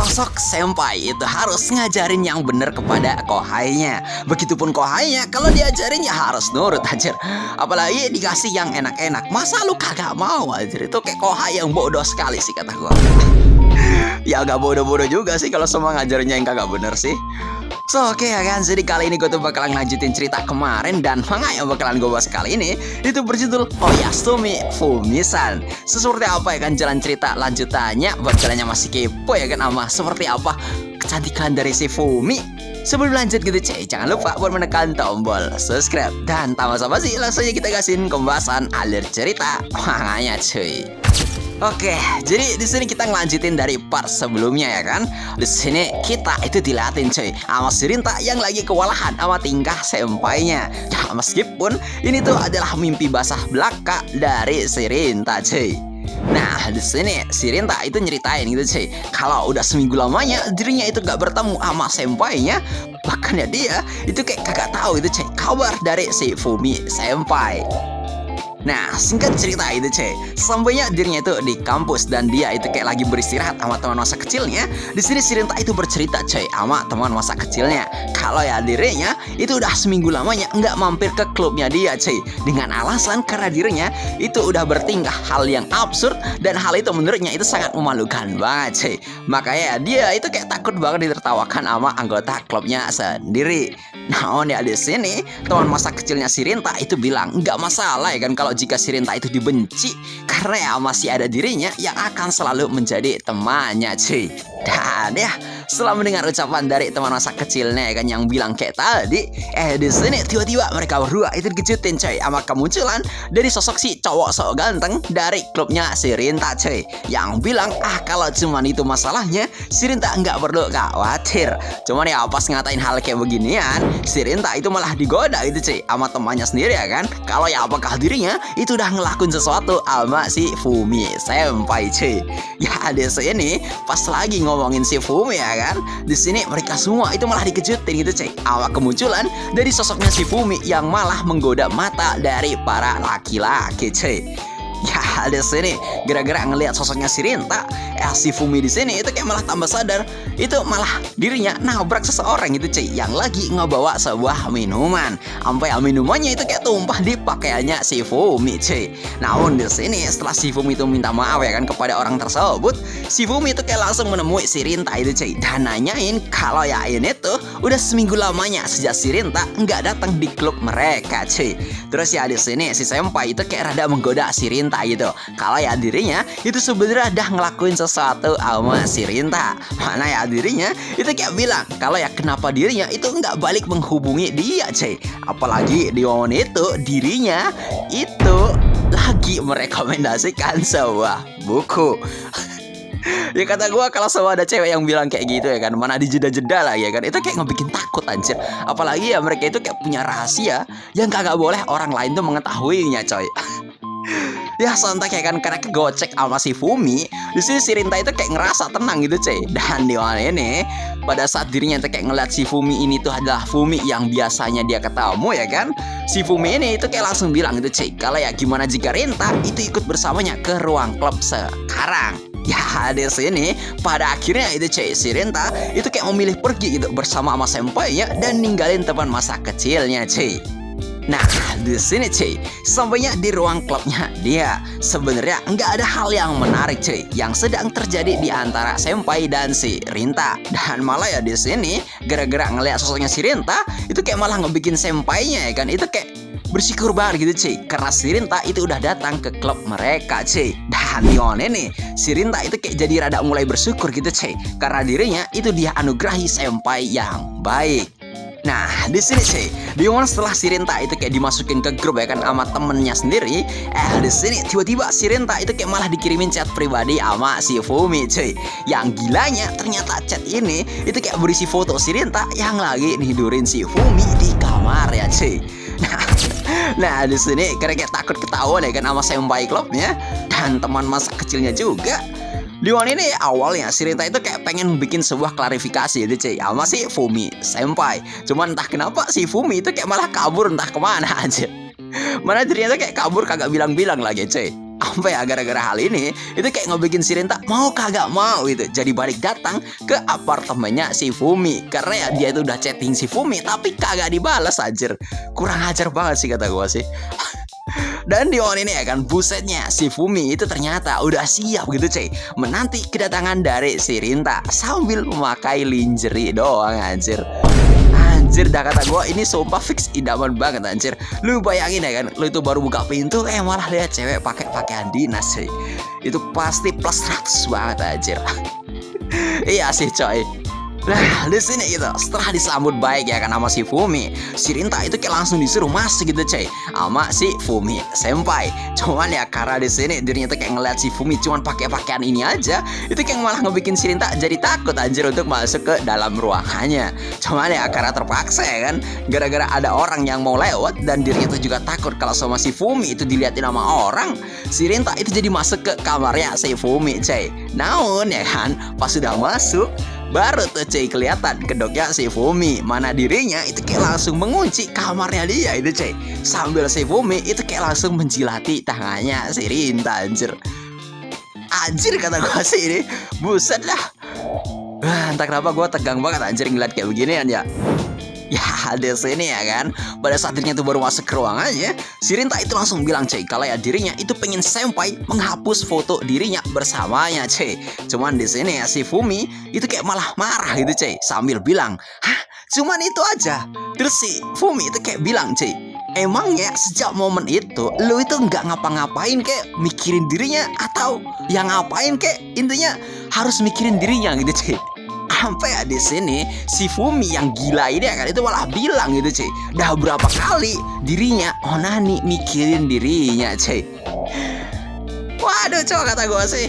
sosok senpai itu harus ngajarin yang bener kepada kohainya. Begitupun kohainya kalau diajarin ya harus nurut anjir. Apalagi dikasih yang enak-enak. Masa lu kagak mau anjir? Itu kayak kohai yang bodoh sekali sih kata gua. Ya agak bodoh-bodoh juga sih kalau semua ngajarinnya yang kagak bener sih. So oke ya kan, jadi kali ini gue tuh bakalan lanjutin cerita kemarin. Dan manga yang bakalan gue bahas kali ini itu berjudul Oyasumi Fumisan. Seperti apa ya kan jalan cerita lanjutannya. Buat kalian yang masih kepo ya kan sama seperti apa kecantikan dari si Fumi. Sebelum lanjut gitu cuy, jangan lupa buat menekan tombol subscribe. Dan tanpa basa-basi langsung aja kita kasihin pembahasan alur cerita manganya cuy. Oke, jadi di sini kita ngelanjutin dari part sebelumnya ya kan. Di sini kita itu diliatin cuy sama si Rinta yang lagi kewalahan sama tingkah sempainya. Ya meskipun ini tuh adalah mimpi basah belaka dari si Rinta cuy. Nah di sini si Rinta itu nyeritain gitu cuy, kalau udah seminggu lamanya dirinya itu gak bertemu sama sempainya. Bahkan ya dia itu kayak kagak tahu itu cuy kabar dari si Fumi senpai. Nah singkat cerita itu cuy, sampainya dirinya itu di kampus dan dia itu kayak lagi beristirahat sama teman masa kecilnya. Di sini si Rinta itu bercerita cuy sama teman masa kecilnya kalau ya dirinya itu udah seminggu lamanya nggak mampir ke klubnya dia cuy, dengan alasan karena dirinya itu udah bertingkah hal yang absurd dan hal itu menurutnya itu sangat memalukan banget cuy. Makanya dia itu kayak takut banget ditertawakan sama anggota klubnya sendiri. Namun ya di sini teman masa kecilnya si Rinta itu bilang nggak masalah ya kan kalau jika si Rinta itu dibenci, karena ya masih ada dirinya yang akan selalu menjadi temannya cuy. Dan ya setelah mendengar ucapan dari teman masa kecilnya kan yang bilang kayak tadi, di sini tiba-tiba mereka berdua itu dikejutin cuy sama kemunculan dari sosok si cowok sok ganteng dari klubnya si Rinta cuy, yang bilang kalau cuman itu masalahnya si Rinta nggak perlu khawatir. Cuman ya pas ngatain hal kayak beginian, si Rinta itu malah digoda gitu cuy sama temannya sendiri ya kan, kalau ya apakah dirinya itu udah ngelakuin sesuatu sama si Fumi senpai cuy. Ya di sini pas lagi ngomongin si Fumi ya kan, di sini mereka semua itu malah dikejutin gitu cuy sama kemunculan dari sosoknya si Fumi yang malah menggoda mata dari para laki-laki cuy. Ya di sini gara-gara ngelihat sosoknya si Rinta, si Fumi di sini itu kayak malah tambah sadar itu malah dirinya nabrak seseorang gitu cuy yang lagi ngebawa sebuah minuman, sampai minumannya itu kayak tumpah di pakaiannya si Fumi cuy. Namun di sini setelah si Fumi itu minta maaf ya kan kepada orang tersebut, si Fumi itu kayak langsung menemui si Rinta itu cuy dan nanyain kalau ya ini tuh udah seminggu lamanya sejak si Rinta nggak datang di klub mereka cuy. Terus ya di sini si senpai itu kayak rada menggoda si Rinta gitu kalau ya dirinya itu sebenarnya udah ngelakuin sesuatu sama si Rinta. Mana ya dirinya itu kayak bilang kalau ya kenapa dirinya itu nggak balik menghubungi dia cuy, apalagi di momen itu dirinya itu lagi merekomendasikan sebuah buku. Ya kata gue kalau semua ada cewek yang bilang kayak gitu ya kan, mana dijeda-jeda lah ya kan, itu kayak ngebikin takut anjir. Apalagi ya mereka itu kayak punya rahasia yang kagak boleh orang lain tuh mengetahuinya coy. Ya sontak ya kan, karena kegocek sama si Fumi. Di sini si Rinta itu kayak ngerasa tenang gitu cuy. Dan di mana ini pada saat dirinya itu kayak ngeliat si Fumi ini tuh adalah Fumi yang biasanya dia ketemu ya kan, si Fumi ini itu kayak langsung bilang gitu cuy kalau ya gimana jika Rinta itu ikut bersamanya ke ruang klub sekarang. Ya di sini pada akhirnya itu cuy si Rinta itu kayak memilih pergi gitu bersama sama sempainya dan ninggalin teman masa kecilnya cuy. Nah di sini cuy, sampainya di ruang klubnya dia sebenarnya nggak ada hal yang menarik cuy yang sedang terjadi di antara senpai dan si Rinta. Dan malah ya di sini gara-gara ngeliat sosoknya si Rinta itu kayak malah ngebikin sempainya ya kan itu kayak bersyukur banget gitu cuy karena si Rinta itu udah datang ke klub mereka cuy. Dan di mana nih si Rinta itu kayak jadi rada mulai bersyukur gitu cuy karena dirinya itu dia anugerahi senpai yang baik. Nah di sini sih di momen setelah si Rinta itu kayak dimasukin ke grup ya kan sama temennya sendiri, di sini tiba-tiba si Rinta itu kayak malah dikirimin chat pribadi sama si Fumi cuy. Yang gilanya ternyata chat ini itu kayak berisi foto si Rinta yang lagi nidurin si Fumi di kamar ya cuy. Nah di sini karena kayak takut ketahuan ya kan sama senpai klubnya dan teman masa kecilnya juga. Di mana ini awalnya si Rinta itu kayak pengen bikin sebuah klarifikasi itu cuy sama si Fumi senpai. Cuman entah kenapa si Fumi itu kayak malah kabur entah kemana aja. Mana dirinya tuh kayak kabur kagak bilang-bilang lagi cuy. Sampai gara-gara hal ini itu kayak ngebikin si Rinta mau kagak mau itu jadi balik datang ke apartemennya si Fumi. Karena ya dia itu udah chatting si Fumi tapi kagak dibalas anjir. Kurang ajar banget sih kata gua sih. Dan di momen ini ya kan, busetnya si Fumi itu ternyata udah siap gitu cuy, menanti kedatangan dari si Rinta sambil memakai lingerie doang anjir. Anjir, dah kata gue ini sumpah fix idaman banget anjir. Lu bayangin ya kan, lu itu baru buka pintu malah lihat cewek pakai pakaian dinas cuy. Itu pasti plus 100 banget anjir. Iya sih coy. Nah di sini gitu, setelah disambut baik ya kan sama si Fumi, si Rinta itu kayak langsung disuruh masuk gitu cuy sama si Fumi senpai. Cuman ya karena di sini dirinya tuh kayak ngeliat si Fumi cuman pakai pakaian ini aja, itu kayak malah ngebikin si Rinta jadi takut anjir untuk masuk ke dalam ruangannya. Cuman ya karena terpaksa ya kan, gara-gara ada orang yang mau lewat dan dirinya tuh juga takut kalau sama si Fumi itu diliatin sama orang, si Rinta itu jadi masuk ke kamarnya si Fumi cuy. Namun ya kan, pas sudah masuk baru tuh cuy kelihatan kedoknya si Fumi, mana dirinya itu kayak langsung mengunci kamarnya dia itu cuy, sambil si Fumi itu kayak langsung menjilati tangannya si Rinta anjir. Anjir kata gue sih ini, buset lah. Entah kenapa gue tegang banget anjir ngeliat kayak beginian ya. Ya di sini ya kan, pada saat dirinya tuh baru masuk ke ruangannya, si Rinta itu langsung bilang cuy kalau ya dirinya itu pengen senpai menghapus foto dirinya bersamanya cuy. Cuman di sini ya si Fumi itu kayak malah marah gitu cuy, sambil bilang, "Hah, cuman itu aja?" Terus si Fumi itu kayak bilang cuy, "Emangnya sejak momen itu lu itu nggak ngapa-ngapain kayak mikirin dirinya atau yang ngapain kayak intinya harus mikirin dirinya gitu cuy." Sampai ya di sini si Fumi yang gila ini ya kan itu malah bilang gitu cuy, dah berapa kali dirinya onani mikirin dirinya cuy. Waduh coba kata gue sih.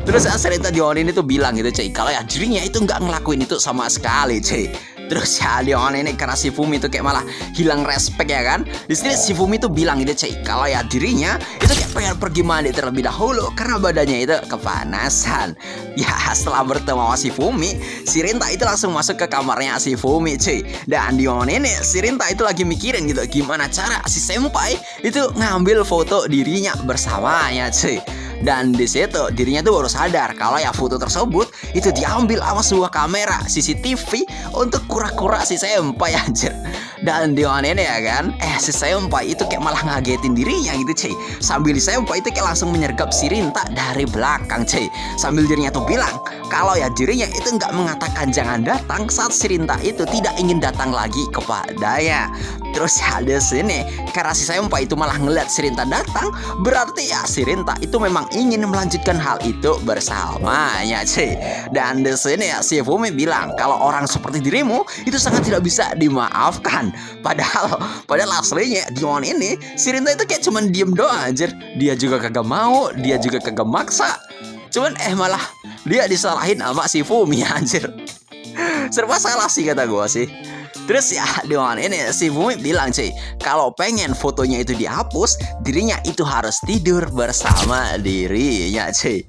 Terus Rinta di momen ini tuh bilang gitu cuy kalau ya dirinya itu nggak ngelakuin itu sama sekali cuy. Terus ya di momen ini karena si Fumi itu kayak malah hilang respect ya kan, di sini si Fumi tuh bilang gitu cuy kalau ya dirinya itu kayak pengen pergi mandi terlebih dahulu karena badannya itu kepanasan. Ya setelah bertemu sama si Fumi, si Rinta itu langsung masuk ke kamarnya si Fumi cuy. Dan di momen ini si Rinta itu lagi mikirin gitu gimana cara si senpai itu ngambil foto dirinya bersamanya cuy. Dan di situ dirinya tuh baru sadar kalau ya foto tersebut itu diambil sama sebuah kamera CCTV untuk kura-kura si senpai anjir. Dan di mana ini ya kan, si senpai itu kayak malah ngagetin dirinya gitu cuy, sambil si senpai itu kayak langsung menyergap si Rinta dari belakang cuy, sambil dirinya tuh bilang kalau ya dirinya itu nggak mengatakan jangan datang saat si Rinta itu tidak ingin datang lagi kepadanya. Terus ya di sini karena si senpai itu malah ngeliat si Rinta datang, berarti ya si Rinta itu memang ingin melanjutkan hal itu bersamanya cuy. Dan di sini ya si Fumi bilang kalau orang seperti dirimu itu sangat tidak bisa dimaafkan. Padahal aslinya di momen ini si Rinta itu kayak cuman diem doang anjir. Dia juga kagak mau, dia juga kagak maksa. Cuman malah dia disalahin sama si Fumi anjir. Serba salah sih kata gue sih. Terus ya di momen ini si Fumi bilang cuy kalau pengen fotonya itu dihapus, dirinya itu harus tidur bersama dirinya cuy.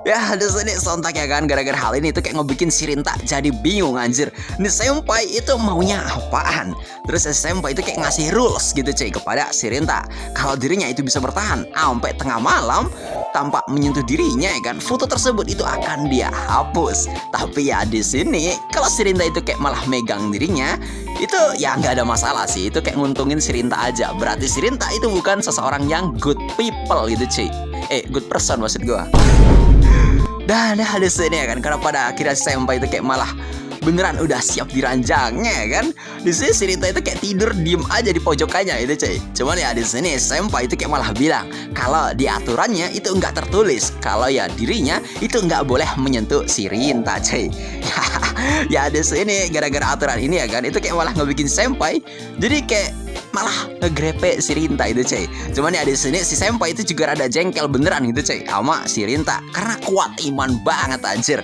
Ya di sini sontak ya kan, gara-gara hal ini tuh kayak ngebikin si Rinta jadi bingung anjir. Ini senpai itu maunya apaan? Terus si senpai itu kayak ngasih rules gitu cuy kepada si Rinta kalau dirinya itu bisa bertahan sampai tengah malam tanpa menyentuh dirinya ya kan, foto tersebut itu akan dia hapus. Tapi ya di sini kalau si Rinta itu kayak malah megang dirinya, itu ya nggak ada masalah sih, itu kayak nguntungin si Rinta aja. Berarti si Rinta itu bukan seseorang yang good people gitu cuy, good person maksud gua. Dan di sini ya kan, karena pada akhirnya si senpai itu kayak malah beneran udah siap diranjangnya ya kan. Di sini si Rinta itu kayak tidur diem aja di pojokannya itu cuy. Cuman ya di sini senpai itu kayak malah bilang kalau di aturannya itu nggak tertulis kalau ya dirinya itu nggak boleh menyentuh si Rinta cuy. Ya di sini gara-gara aturan ini ya kan, itu kayak malah ngebikin senpai jadi kayak malah ngegrepe si Rinta itu cuy. Cuman ya di sini si senpai itu juga rada jengkel beneran gitu cuy sama si Rinta karena kuat iman banget anjir.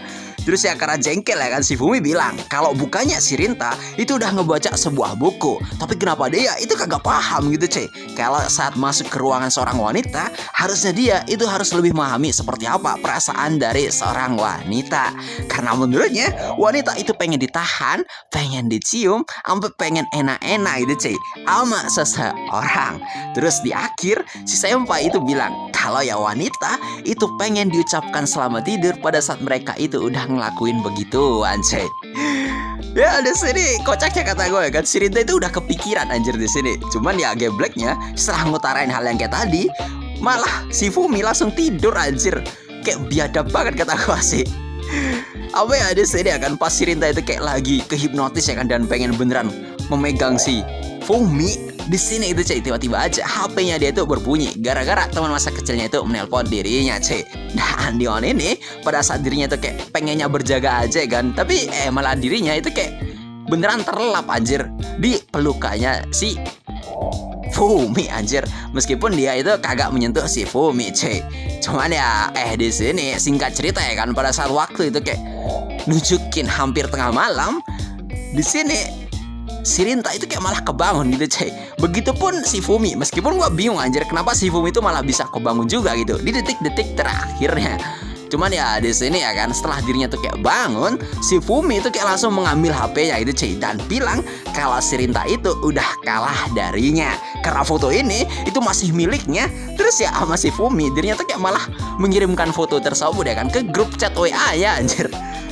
Terus ya karena jengkel ya kan, si Fumi bilang kalau bukannya si Rinta itu udah ngebaca sebuah buku, tapi kenapa dia itu kagak paham gitu cuy. Kalau saat masuk ke ruangan seorang wanita, harusnya dia itu harus lebih memahami seperti apa perasaan dari seorang wanita. Karena menurutnya wanita itu pengen ditahan, pengen dicium, sampai pengen enak-enak gitu cuy sama seseorang. Terus di akhir si senpai itu bilang kalau ya wanita itu pengen diucapkan selamat tidur pada saat mereka itu udah ngelakuin begituan cuy. Ya di sini kocaknya kata gue kan, si Rinta itu udah kepikiran anjir di sini. Cuman ya gebleknya setelah ngutarain hal yang kayak tadi, malah si Fumi langsung tidur anjir. Kayak biadab banget kata gue sih. Apa ya di sini ya kan, pas si Rinta itu kayak lagi kehipnotis ya kan, dan pengen beneran memegang si Fumi. Di sini itu cuy, tiba-tiba aja HP-nya dia itu berbunyi gara-gara teman masa kecilnya itu menelpon dirinya cuy. Dan Dion ini pada saat dirinya itu kayak pengennya berjaga aja kan, tapi malah dirinya itu kayak beneran terlelap anjir di pelukannya si Fumi anjir. Meskipun dia itu kagak menyentuh si Fumi cuy. Cuman ya di sini singkat cerita ya kan, pada saat waktu itu kayak nunjukin hampir tengah malam, di sini si Rinta itu kayak malah kebangun gitu cuy. Begitupun si Fumi, meskipun gua bingung anjir kenapa si Fumi itu malah bisa kebangun juga gitu di detik-detik terakhirnya. Cuman ya di sini ya kan, setelah dirinya tuh kayak bangun, si Fumi itu kayak langsung mengambil HP-nya itu cuy, dan bilang kalau si Rinta itu udah kalah darinya. Karena foto ini itu masih miliknya. Terus ya sama si Fumi, dirinya tuh kayak malah mengirimkan foto tersebut ya kan ke grup chat WA ya anjir.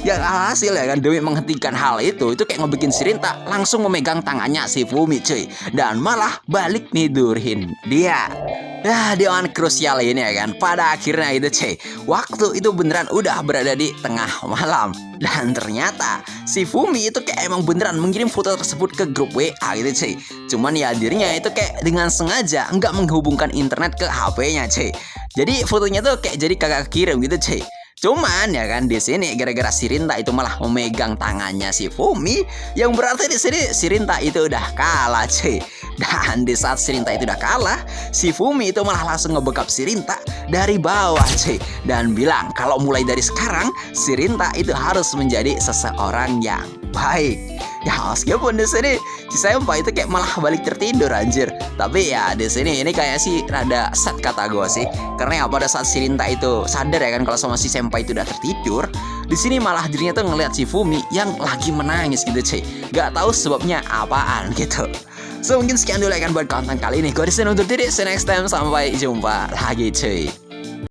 Ya alhasil ya kan, demi menghentikan hal itu kayak ngebikin si Rinta langsung memegang tangannya si Fumi cuy, dan malah balik nidurin dia. Ya di momen krusial ini ya kan, pada akhirnya itu cuy, waktu itu beneran udah berada di tengah malam. Dan ternyata si Fumi itu kayak emang beneran mengirim foto tersebut ke grup WA gitu cuy. Cuman ya dirinya itu kayak dengan sengaja nggak menghubungkan internet ke HP-nya cuy. Jadi fotonya tuh kayak jadi kagak kirim gitu cuy. Cuman ya kan di sini gara-gara si Rinta itu malah memegang tangannya si Fumi, yang berarti di sini si Rinta itu udah kalah cuy. Dan di saat si Rinta itu udah kalah, si Fumi itu malah langsung ngebekap si Rinta dari bawah cuy, dan bilang kalau mulai dari sekarang si Rinta itu harus menjadi seseorang yang baik. Ya meskipun di sini si senpai itu kayak malah balik tertidur anjir. Tapi ya di sini ini kayak sih rada sad kata gue sih. Karena ya pada saat si Rinta itu sadar ya kan kalau sama si senpai itu udah tertidur, di sini malah dirinya tuh ngeliat si Fumi yang lagi menangis gitu cuy. Gak tahu sebabnya apaan gitu. So mungkin sekian dulu ya kan buat konten kali ini. Gue disini undur diri. See you next time. Sampai jumpa lagi cuy.